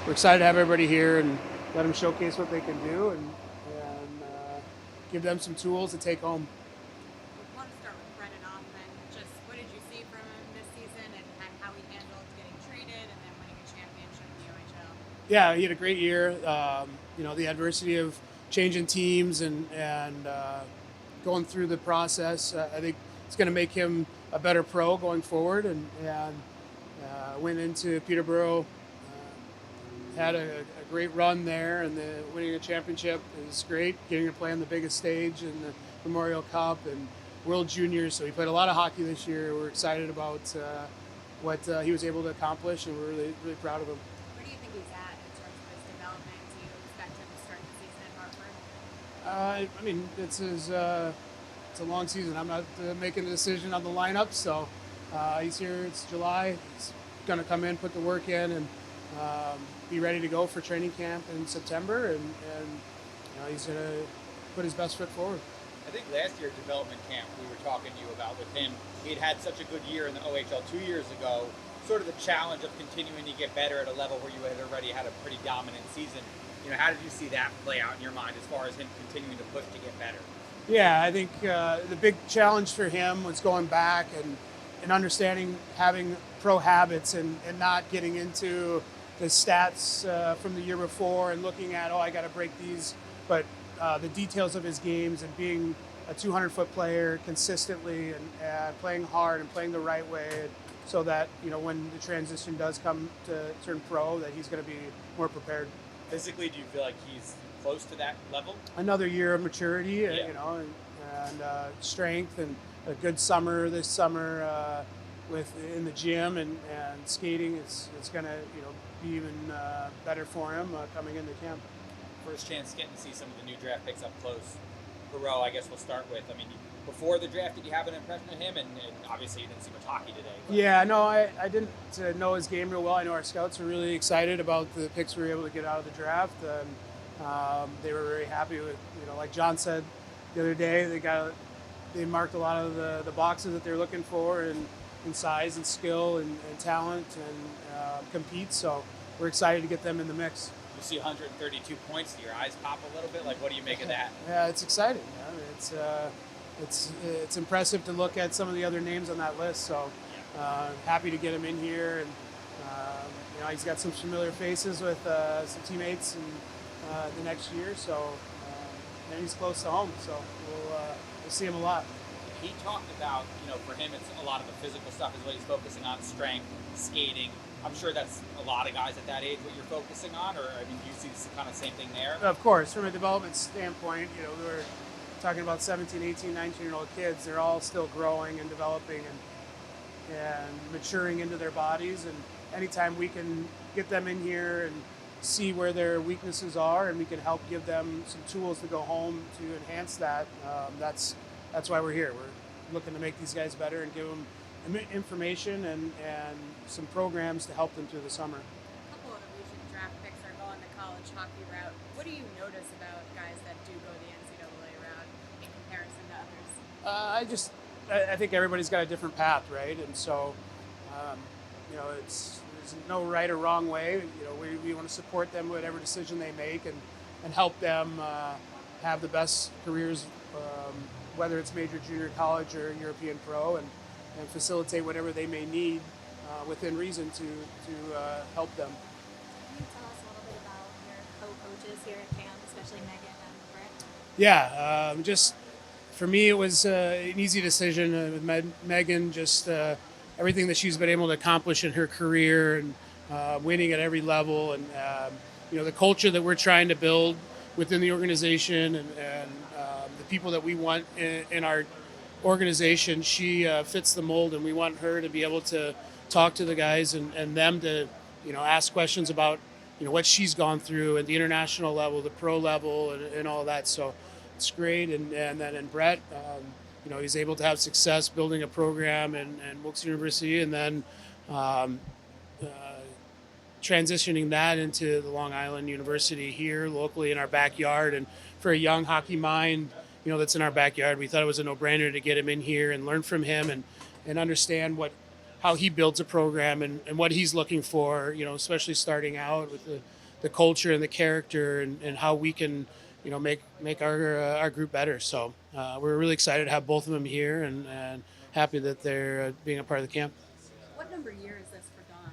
we're excited to have everybody here and let them showcase what they can do and give them some tools to take home. I want to start with Brennan Offman. Just what did you see from him this season and how he handled getting traded and then winning a championship in the OHL? Yeah, he had a great year. The adversity of changing teams and going through the process. I think it's going to make him a better pro going forward. And went into Peterborough, had a great run there, and winning a championship is great. Getting to play on the biggest stage in the Memorial Cup and World Juniors. So he played a lot of hockey this year. We're excited about what he was able to accomplish, and we're really, really proud of him. Where do you think he's at in terms of his development? Do you expect him to start the season at Hartford? It's a long season. I'm not making a decision on the lineup, so he's here. It's July. He's going to come in, put the work in, and be ready to go for training camp in September. And he's going to put his best foot forward. I think last year at development camp we were talking to you about with him. He'd had such a good year in the OHL 2 years ago. Sort of the challenge of continuing to get better at a level where you had already had a pretty dominant season. How did you see that play out in your mind as far as him continuing to push to get better? Yeah, I think the big challenge for him was going back and understanding having pro habits and not getting into the stats from the year before and looking at, I got to break these, but the details of his games and being a 200-foot player consistently and playing hard and playing the right way so that, when the transition does come to turn pro, that he's going to be more prepared. Physically, do you feel like he's close to that level? Another year of maturity, Yeah. and strength, and a good summer this summer in the gym and skating. It's going to be even better for him coming into camp. First chance getting to see some of the new draft picks up close. Perreault, I guess we'll start with. Before the draft, did you have an impression of him? And obviously you didn't see much hockey today. But. Yeah, no, I didn't know his game real well. I know our scouts were really excited about the picks we were able to get out of the draft. And they were very happy with, like John said the other day, they marked a lot of the boxes that they're looking for in size and skill and talent and compete. So we're excited to get them in the mix. You see 132 points, do your eyes pop a little bit? Like, what do you make of that? Yeah, it's exciting. It's impressive to look at some of the other names on that list. So happy to get him in here, and he's got some familiar faces with some teammates in the next year. So and he's close to home. So we'll see him a lot. He talked about, for him, it's a lot of the physical stuff is what he's focusing on, strength, skating. I'm sure that's a lot of guys at that age what you're focusing on, or do you see the kind of same thing there? Of course, from a development standpoint, we're talking about 17, 18, 19-year-old kids. They're all still growing and developing and maturing into their bodies. And anytime we can get them in here and see where their weaknesses are, and we can help give them some tools to go home to enhance that, that's why we're here. We're looking to make these guys better and give them information and some programs to help them through the summer. A couple of the recent draft picks are going the college hockey route. What do you notice about guys that do go the NCAA route in comparison to others? I think everybody's got a different path, right? And so, there's no right or wrong way. We want to support them whatever decision they make and help them have the best careers, whether it's major, junior, college, or European pro, and facilitate whatever they may need within reason to help them. Can you tell us a little bit about your co-coaches here at camp, especially Megan and Brett? Yeah, just for me, it was an easy decision with Megan. Just everything that she's been able to accomplish in her career and winning at every level, and the culture that we're trying to build within the organization and the people that we want in our organization. She fits the mold, and we want her to be able to talk to the guys and them to ask questions about what she's gone through at the international level, the pro level, and all that. So it's great. And then in Brett, he's able to have success building a program in Wilkes University, and then transitioning that into the Long Island University here locally in our backyard. And for a young hockey mind, that's in our backyard, we thought it was a no-brainer to get him in here and learn from him and understand what how he builds a program and what he's looking for, especially starting out with the culture and the character and how we can, make our group better. So we're really excited to have both of them here and happy that they're being a part of the camp. What number year is this for Don?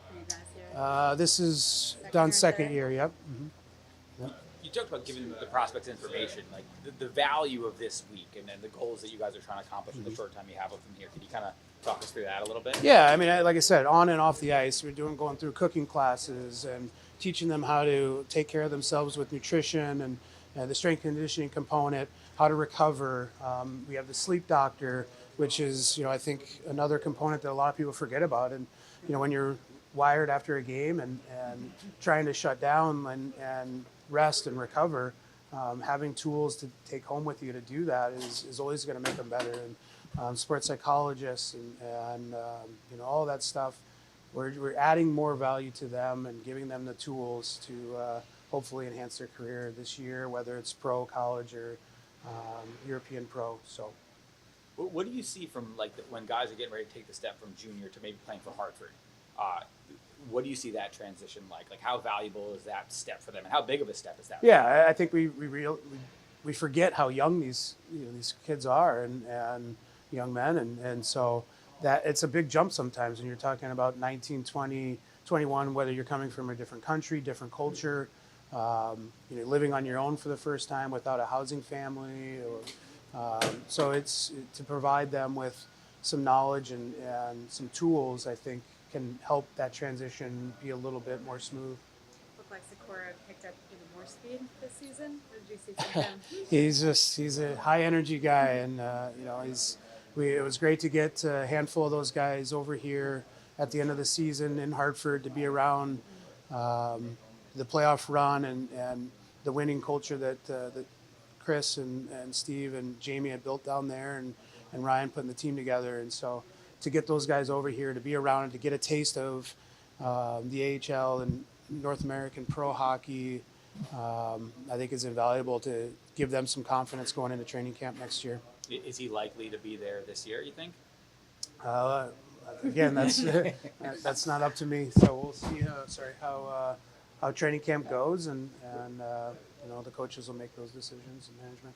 For you guys here? This is Second Don's or second third? year. Yep. You talked about giving the prospects information, like the value of this week and then the goals that you guys are trying to accomplish in the short time you have with them here. Can you kind of talk us through that a little bit? Yeah, I mean, like I said, on and off the ice, we're going through cooking classes and teaching them how to take care of themselves with nutrition and the strength conditioning component, how to recover. We have the sleep doctor, which is, I think another component that a lot of people forget about. And, when you're wired after a game and trying to shut down and rest and recover, having tools to take home with you to do that is always going to make them better. And sports psychologists and all that stuff. We're adding more value to them and giving them the tools to hopefully enhance their career this year, whether it's pro, college, or European pro. So, What do you see from when guys are getting ready to take the step from junior to maybe playing for Hartford? What do you see that transition like? Like, how valuable is that step for them, and how big of a step is that? Yeah, I think we forget how young these kids are and young men, and so that it's a big jump sometimes when you're talking about 19, 20, 21, whether you're coming from a different country, different culture, living on your own for the first time without a housing family, or so it's to provide them with some knowledge and some tools. I think can help that transition be a little bit more smooth. Looked like Sikora picked up even more speed this season. What did you see from him? He's a high energy guy, and it was great to get a handful of those guys over here at the end of the season in Hartford to be around the playoff run and the winning culture that Chris and Steve and Jamie had built down there, and Ryan putting the team together. And so to get those guys over here to be around and to get a taste of the AHL and North American pro hockey, I think is invaluable to give them some confidence going into training camp next year. Is he likely to be there this year, you think? Again, that's not up to me. So we'll see. How training camp goes, and the coaches will make those decisions and management.